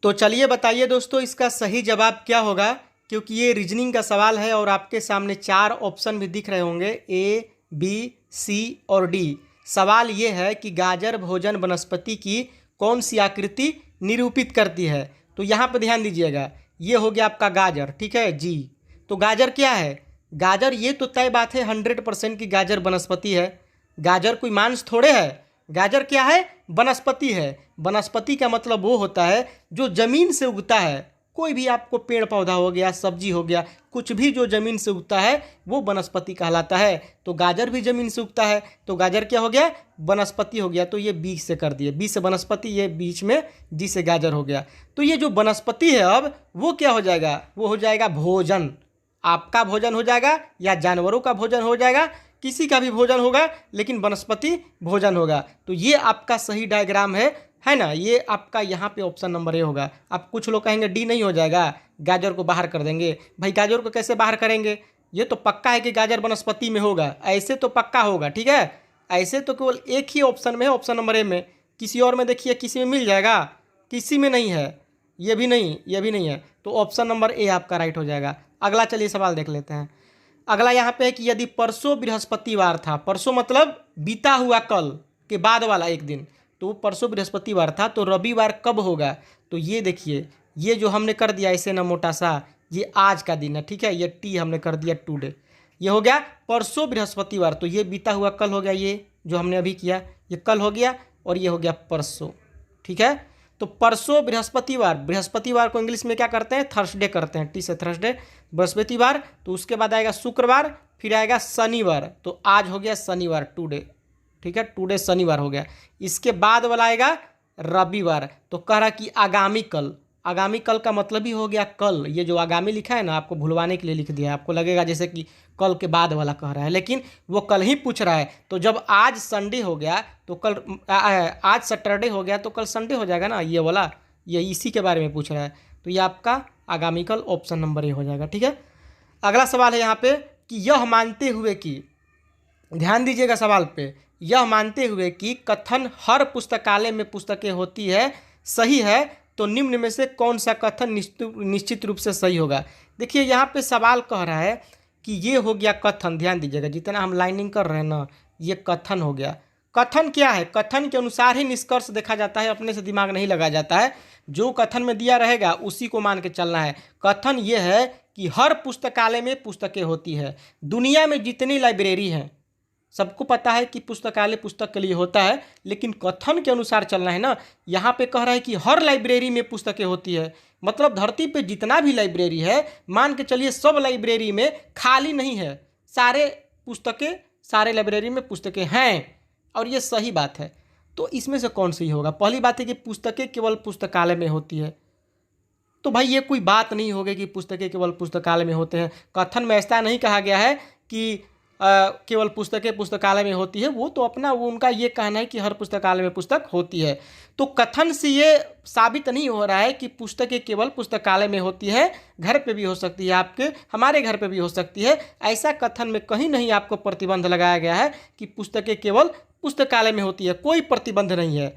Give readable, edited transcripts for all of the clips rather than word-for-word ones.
तो चलिए बताइए दोस्तों, इसका सही जवाब क्या होगा। क्योंकि ये रीजनिंग का सवाल है और आपके सामने 4 ऑप्शन भी दिख रहे होंगे, ए, बी, सी और डी। सवाल ये है कि गाजर भोजन वनस्पति की कौन सी आकृति निरूपित करती है। तो यहाँ पर ध्यान दीजिएगा, ये हो गया आपका गाजर, ठीक है जी। तो गाजर क्या है? गाजर, ये तो तय बात है 100% की गाजर वनस्पति है। गाजर कोई मांस थोड़े है। गाजर क्या है? वनस्पति है। वनस्पति का मतलब वो होता है जो जमीन से उगता है। कोई भी आपको पेड़ पौधा हो गया, सब्जी हो गया, कुछ भी जो जमीन से उगता है वो वनस्पति कहलाता है। तो गाजर भी जमीन से उगता है, तो गाजर क्या हो गया? वनस्पति हो गया। तो ये बी से कर दिए, बी से वनस्पति, ये बीच में जी से गाजर हो गया। तो ये जो वनस्पति है अब वो क्या हो जाएगा? वो हो जाएगा भोजन। आपका भोजन हो जाएगा या जानवरों का भोजन हो जाएगा, किसी का भी भोजन होगा, लेकिन वनस्पति भोजन होगा। तो ये आपका सही डायग्राम है ना। ये आपका यहाँ पे ऑप्शन नंबर ए होगा। अब कुछ लोग कहेंगे डी नहीं हो जाएगा, गाजर को बाहर कर देंगे। भाई गाजर को कैसे बाहर करेंगे? ये तो पक्का है कि गाजर वनस्पति में होगा, ऐसे तो पक्का होगा, ठीक है। ऐसे तो केवल एक ही ऑप्शन में है, ऑप्शन नंबर ए में। किसी और में देखिए, किसी में मिल जाएगा, किसी में नहीं है। ये भी नहीं, ये भी नहीं है। तो ऑप्शन नंबर ए आपका राइट हो जाएगा। अगला चलिए सवाल देख लेते हैं। अगला यहाँ पे है कि यदि परसों बृहस्पतिवार था, परसों मतलब बीता हुआ कल के बाद वाला एक दिन, तो परसों बृहस्पतिवार था, तो रविवार कब होगा? तो ये देखिए, ये जो हमने कर दिया इसे ना मोटा सा, ये आज का दिन है, ठीक है। ये टी हमने कर दिया टुडे, ये हो गया परसों बृहस्पतिवार। तो ये बीता हुआ कल हो गया, ये जो हमने अभी किया ये कल हो गया, और ये हो गया परसों, ठीक है। तो परसों बृहस्पतिवार, बृहस्पतिवार को इंग्लिश में क्या करते हैं? थर्सडे करते हैं, टी से थर्सडे, बृहस्पतिवार। तो उसके बाद आएगा शुक्रवार, फिर आएगा शनिवार। तो आज हो गया शनिवार, टुडे, ठीक है, टुडे शनिवार हो गया। इसके बाद वाला आएगा रविवार। तो कह रहा कि आगामी कल, आगामी कल का मतलब ही हो गया कल। ये जो आगामी लिखा है ना, आपको भुलवाने के लिए लिख दिया है। आपको लगेगा जैसे कि कल के बाद वाला कह रहा है, लेकिन वो कल ही पूछ रहा है। तो जब आज संडे हो गया तो कल, आज सैटरडे हो गया तो कल संडे हो जाएगा ना, ये वाला, ये इसी के बारे में पूछ रहा है। तो ये आपका आगामी कल ऑप्शन नंबर ए हो जाएगा, ठीक है। अगला सवाल है यहाँ पे कि यह मानते हुए कि, ध्यान दीजिएगा सवाल पे, यह मानते हुए कि कथन हर पुस्तकालय में पुस्तकें होती है सही है, तो निम्न में से कौन सा कथन निश्चित रूप से सही होगा। देखिए यहाँ पे सवाल कह रहा है कि ये हो गया कथन। ध्यान दीजिएगा, जितना हम लाइनिंग कर रहे हैं ना, ये कथन हो गया। कथन क्या है? कथन के अनुसार ही निष्कर्ष देखा जाता है, अपने से दिमाग नहीं लगाया जाता है। जो कथन में दिया रहेगा उसी को मान के चलना है। कथन ये है कि हर पुस्तकालय में पुस्तकें होती है। दुनिया में जितनी लाइब्रेरी हैं, सबको पता है कि पुस्तकालय पुस्तक के लिए होता है, लेकिन कथन के अनुसार चलना है ना। यहाँ पे कह रहा है कि हर लाइब्रेरी में पुस्तकें होती है, मतलब धरती पे जितना भी लाइब्रेरी है, मान के चलिए सब लाइब्रेरी में खाली नहीं है, सारे पुस्तकें, सारे लाइब्रेरी में पुस्तकें हैं, और ये सही बात है। तो इसमें से कौन सही होगा? पहली बात है कि पुस्तकें केवल पुस्तकालय में होती है। तो भाई ये कोई बात नहीं होगी कि पुस्तकें केवल पुस्तकालय में होते हैं। कथन में ऐसा नहीं कहा गया है कि केवल पुस्तकें पुस्तकालय में होती है। वो तो अपना, वो उनका ये कहना है कि हर पुस्तकालय में पुस्तक होती है। तो कथन से ये साबित नहीं हो रहा है कि पुस्तकें केवल पुस्तकालय में होती है। घर पे भी हो सकती है, आपके हमारे घर पे भी हो सकती है। ऐसा कथन में कहीं नहीं आपको प्रतिबंध लगाया गया है कि पुस्तकें केवल पुस्तकालय में होती है, कोई प्रतिबंध नहीं है।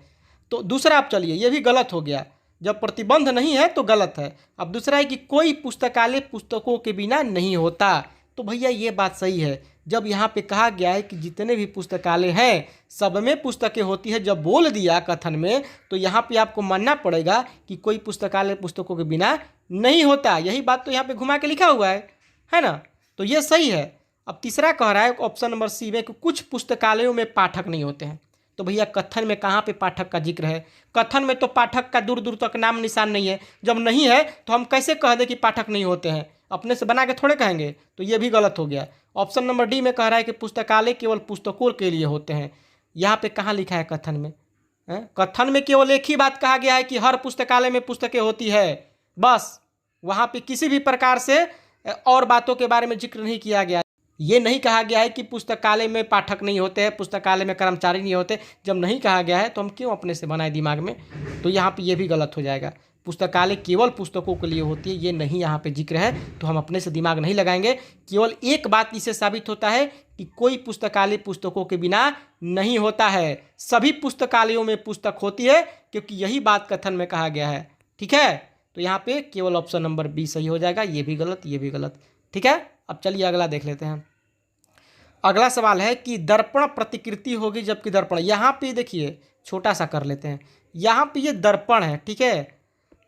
तो दूसरा आप चलिए, ये भी गलत हो गया। जब प्रतिबंध नहीं है तो गलत है। अब दूसरा है कि कोई पुस्तकालय पुस्तकों के बिना नहीं होता। तो भैया ये बात सही है। जब यहाँ पे कहा गया है कि जितने भी पुस्तकालय हैं सब में पुस्तकें होती है, जब बोल दिया कथन में, तो यहाँ पे आपको मानना पड़ेगा कि कोई पुस्तकालय पुस्तकों के बिना नहीं होता। यही बात तो यहाँ पे घुमा के लिखा हुआ है ना। तो ये सही है। अब तीसरा कह रहा है ऑप्शन नंबर सी में कि कुछ पुस्तकालयों में पाठक नहीं होते हैं। तो भैया कथन में कहाँ पे पाठक का जिक्र है? कथन में तो पाठक का दूर दूर तक नाम निशान नहीं है। जब नहीं है तो हम कैसे कह दें कि पाठक नहीं होते हैं? अपने से बना के थोड़े कहेंगे। तो ये भी गलत हो गया। ऑप्शन नंबर डी में कह रहा है कि पुस्तकालय केवल पुस्तकों के लिए होते हैं। यहाँ पे कहाँ लिखा है कथन में? कथन में केवल एक ही बात कहा गया है कि हर पुस्तकालय में पुस्तकें होती है, बस। वहाँ पे किसी भी प्रकार से और बातों के बारे में जिक्र नहीं किया गया। ये नहीं कहा गया है कि पुस्तकालय में पाठक नहीं होते हैं, पुस्तकालय में कर्मचारी नहीं होते। जब नहीं कहा गया है तो हम क्यों अपने से बनाए दिमाग में? तो यहाँ पे ये भी गलत हो जाएगा। पुस्तकालय केवल पुस्तकों के लिए होती है, ये नहीं यहाँ पे जिक्र है, तो हम अपने से दिमाग नहीं लगाएंगे। केवल एक बात इससे साबित होता है कि कोई पुस्तकालय पुस्तकों के बिना नहीं होता है। सभी पुस्तकालयों में पुस्तक होती है, क्योंकि यही बात कथन में कहा गया है। ठीक है, तो यहाँ पे केवल ऑप्शन नंबर बी सही हो जाएगा। ये भी गलत, ये भी गलत। ठीक है, अब चलिए अगला देख लेते हैं। अगला सवाल है कि दर्पण प्रतिकृति होगी जबकि दर्पण, यहाँ पे देखिए छोटा सा कर लेते हैं। यहाँ पे ये दर्पण है, ठीक है,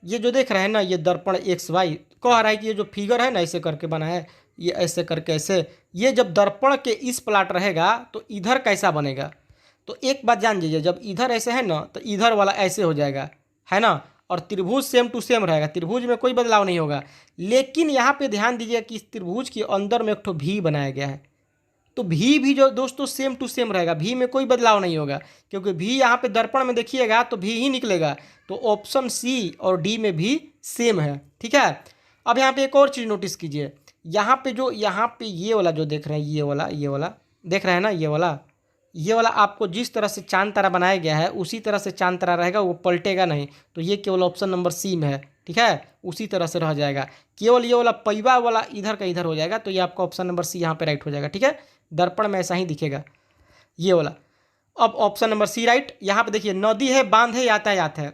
ये जो देख रहे हैं ना, ये दर्पण एक्स वाई कह रहा है कि ये जो फिगर है ना ऐसे करके बना है, ये ऐसे करके ऐसे, ये जब दर्पण के इस प्लाट रहेगा तो इधर कैसा बनेगा। तो एक बात जान लीजिए, जब इधर ऐसे है ना तो इधर वाला ऐसे हो जाएगा, है ना, और त्रिभुज सेम टू सेम रहेगा, त्रिभुज में कोई बदलाव नहीं होगा। लेकिन यहाँ पे ध्यान दीजिए कि इस त्रिभुज के अंदर में एक ठो भी बनाया गया है, तो भी जो दोस्तों सेम टू सेम रहेगा, भी में कोई बदलाव नहीं होगा, क्योंकि भी यहाँ पे दर्पण में देखिएगा तो भी ही निकलेगा। तो ऑप्शन सी और डी में भी सेम है। ठीक है, अब यहाँ पे एक और चीज़ नोटिस कीजिए, यहाँ पे जो यहाँ पे ये वाला जो देख रहे हैं, ये वाला देख रहे हैं ना, ये वाला आपको जिस तरह से चांद तारा बनाया गया है उसी तरह से चांद तारा रहेगा, वो पलटेगा नहीं। तो ये केवल ऑप्शन नंबर सी में है। ठीक है, उसी तरह से रह जाएगा, केवल ये वाला पैबा वाला इधर का इधर हो जाएगा। तो ये आपका ऑप्शन नंबर सी यहाँ पे राइट हो जाएगा। ठीक है, दर्पण में ऐसा ही दिखेगा ये वाला। अब ऑप्शन नंबर सी राइट। यहाँ पे देखिए नदी है, बांध है, यातायात है।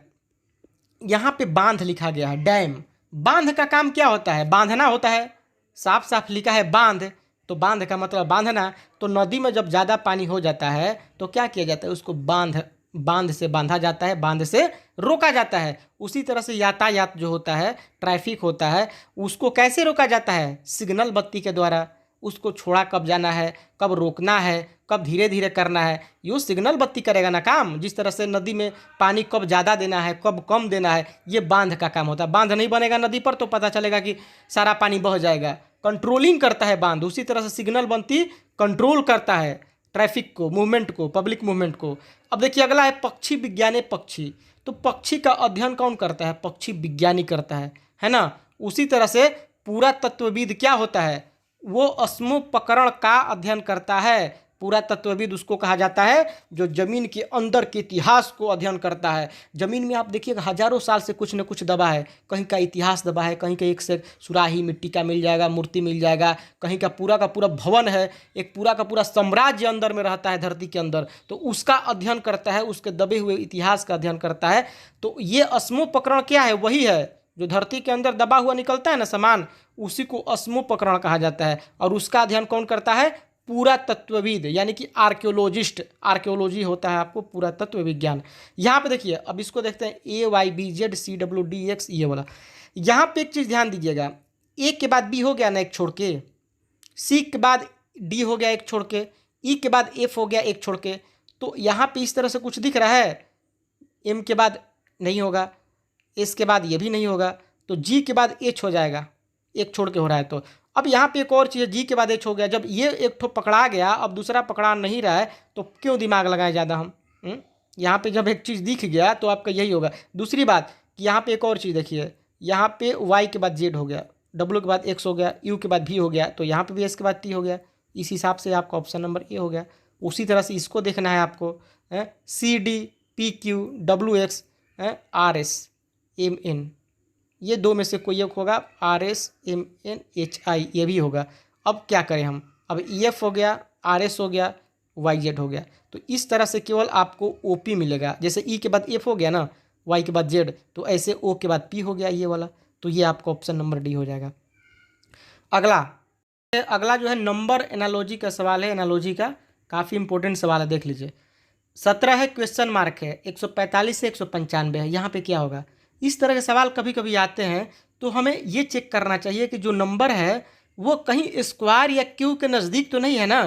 यहाँ पे बांध लिखा गया है, डैम। बांध का काम क्या होता है? बांधना होता है, साफ साफ लिखा है बांध, तो बांध का मतलब बांधना। तो नदी में जब ज़्यादा पानी हो जाता है तो क्या किया जाता है, उसको बांध से बांधा जाता है, बांध से रोका जाता है। उसी तरह से यातायात जो होता है, ट्रैफिक होता है, उसको कैसे रोका जाता है? सिग्नल बत्ती के द्वारा। उसको छोड़ा कब जाना है, कब रोकना है, कब धीरे धीरे करना है, ये सिग्नल बत्ती करेगा ना काम। जिस तरह से नदी में पानी कब ज़्यादा देना है, कब कम देना है, ये बांध का काम होता है। बांध नहीं बनेगा नदी पर तो पता चलेगा कि सारा पानी बह जाएगा। कंट्रोलिंग करता है बांध। उसी तरह से सिग्नल बत्ती कंट्रोल करता है ट्रैफिक को, मूवमेंट को, पब्लिक मूवमेंट को। अब देखिए अगला है पक्षी विज्ञानी। पक्षी, तो पक्षी का अध्ययन कौन करता है? पक्षी विज्ञानी करता है ना। उसी तरह से पुरातत्वविद क्या होता है? वो अश्मोपकरण का अध्ययन करता है। पुरातत्वविद उसको कहा जाता है जो जमीन के अंदर के इतिहास को अध्ययन करता है। जमीन में आप देखिएगा हजारों साल से कुछ न कुछ दबा है, कहीं का इतिहास दबा है, कहीं का एक से सुराही मिट्टी का मिल जाएगा, मूर्ति मिल जाएगा, कहीं का पूरा भवन है, एक पूरा का पूरा साम्राज्य अंदर में रहता है धरती के अंदर, तो उसका अध्ययन करता है, उसके दबे हुए इतिहास का अध्ययन करता है। तो ये अश्मोपकरण क्या है? वही है जो धरती के अंदर दबा हुआ निकलता है ना सामान, उसी को अश्मोपकरण कहा जाता है। और उसका अध्ययन कौन करता है? पुरातत्वविद, यानी कि आर्कियोलॉजिस्ट। आर्कियोलॉजी होता है आपको पुरातत्व विज्ञान। यहाँ पे देखिए, अब इसको देखते हैं AYBZCWDX, ये वाला। यहाँ पे एक चीज़ ध्यान दीजिएगा, ए के बाद बी हो गया ना एक छोड़ के, सी के बाद डी हो गया एक छोड़ के, ई के बाद एफ हो गया एक छोड़ के। तो यहाँ पे इस तरह से कुछ दिख रहा है, एम के बाद नहीं होगा, एस के बाद ये भी नहीं होगा, तो जी के बाद एच हो जाएगा, एक छोड़ के हो रहा है। तो अब यहाँ पे एक और चीज़ है, जी के बाद एच हो गया। जब ये एक ठो पकड़ा गया, अब दूसरा पकड़ा नहीं रहा है, तो क्यों दिमाग लगाए ज़्यादा हम? यहाँ पे जब एक चीज़ दिख गया तो आपका यही होगा। दूसरी बात कि यहाँ पे एक और चीज़ देखिए, यहाँ पे वाई के बाद जेड हो गया, डब्ल्यू के बाद एक्स हो गया, यू के बाद भी हो गया, तो यहाँ पे भी एस के बाद टी हो गया। इस हिसाब से आपका ऑप्शन नंबर ए हो गया। उसी तरह से इसको देखना है आपको, CD PQ WX RS MN, ये दो में से कोई एक होगा, RSMNHI ये भी होगा। अब क्या करें हम? अब EF हो गया, RS हो गया, YZ हो गया। तो इस तरह से केवल आपको OP मिलेगा। जैसे E के बाद F हो गया ना, Y के बाद Z, तो ऐसे O के बाद P हो गया ये वाला। तो ये आपका ऑप्शन नंबर डी हो जाएगा। अगला जो है नंबर एनालॉजी का सवाल है। एनालॉजी का काफ़ी इंपॉर्टेंट सवाल है, देख लीजिए। 17 है, क्वेश्चन मार्क है, 145 से 195 है। यहाँ पे क्या होगा? इस तरह के सवाल कभी कभी आते हैं तो हमें ये चेक करना चाहिए कि जो नंबर है वो कहीं स्क्वायर या क्यू के नज़दीक तो नहीं है ना,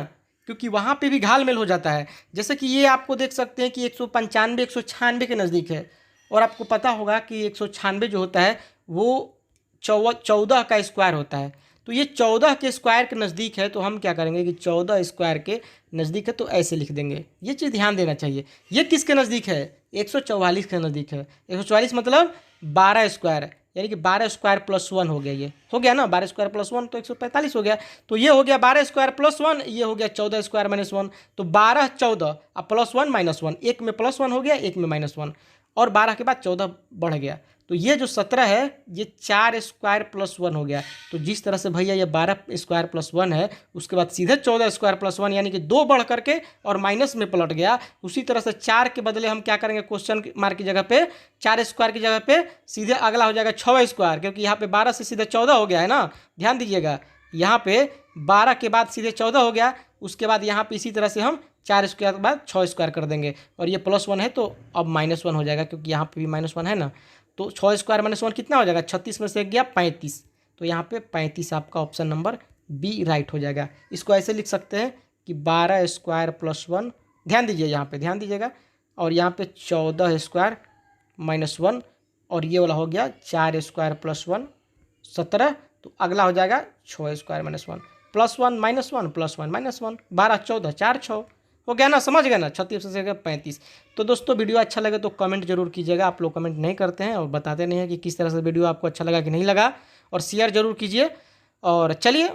क्योंकि वहाँ पे भी घाल मेल हो जाता है। जैसे कि ये आपको देख सकते हैं कि 195 196 के नज़दीक है, और आपको पता होगा कि 196 जो होता है वो 14 का स्क्वायर होता है। तो ये 14 के स्क्वायर के नज़दीक है, तो हम क्या करेंगे कि 14 स्क्वायर के नज़दीक है तो ऐसे लिख देंगे। ये चीज़ ध्यान देना चाहिए। ये किसके नज़दीक है? 144 के नज़दीक है। 144 मतलब 12 स्क्वायर, यानी कि 12 स्क्वायर प्लस 1 हो गया। ये हो गया ना, 12 स्क्वायर प्लस 1 तो 145 हो गया। तो ये हो गया 12 स्क्वायर प्लस 1, ये हो गया 14 स्क्वायर माइनस 1। तो 12 14 अब प्लस 1 माइनस 1, एक में प्लस 1 हो गया, एक में माइनस 1, और 12 के बाद 14 बढ़ गया। तो ये जो 17 है ये 4 स्क्वायर प्लस 1 हो गया। तो जिस तरह से भैया ये 12 स्क्वायर प्लस 1 है, उसके बाद सीधे 14 स्क्वायर प्लस 1 यानी कि 2 बढ़ करके और माइनस में पलट गया। उसी तरह से 4 के बदले हम क्या करेंगे, क्वेश्चन मार्क की जगह पे 4 स्क्वायर की जगह पे सीधे अगला हो जाएगा 6 स्क्वायर, क्योंकि यहाँ पे 12 से सीधे 14 हो गया है ना। ध्यान दीजिएगा, यहाँ पे 12 के बाद सीधे 14 हो गया। उसके बाद यहाँ पे इसी तरह से हम 4 स्क्वायर के बाद 6 स्क्वायर कर देंगे, और ये +1 है तो अब -1 हो जाएगा, क्योंकि यहाँ पे भी -1 है ना। तो 6 स्क्वायर -1 कितना हो जाएगा, 36 में से गया 35। तो यहाँ पे 35 आपका ऑप्शन नंबर बी राइट हो जाएगा। इसको ऐसे लिख सकते हैं कि 12 स्क्वायर प्लस 1, ध्यान दीजिए यहाँ पे, ध्यान दीजिएगा, और यहाँ पे 14 स्क्वायर -1, और ये वाला हो गया 4 स्क्वायर प्लस 1 17। तो अगला हो जाएगा 6 स्क्वायर -1 +1 -1 +1 -1 12 14 4 6 हो गया ना, समझ गए ना। 36 से 35। तो दोस्तों वीडियो अच्छा लगे तो कमेंट जरूर कीजिएगा। आप लोग कमेंट नहीं करते हैं और बताते नहीं हैं कि किस तरह से वीडियो आपको अच्छा लगा कि नहीं लगा, और शेयर जरूर कीजिए। और चलिए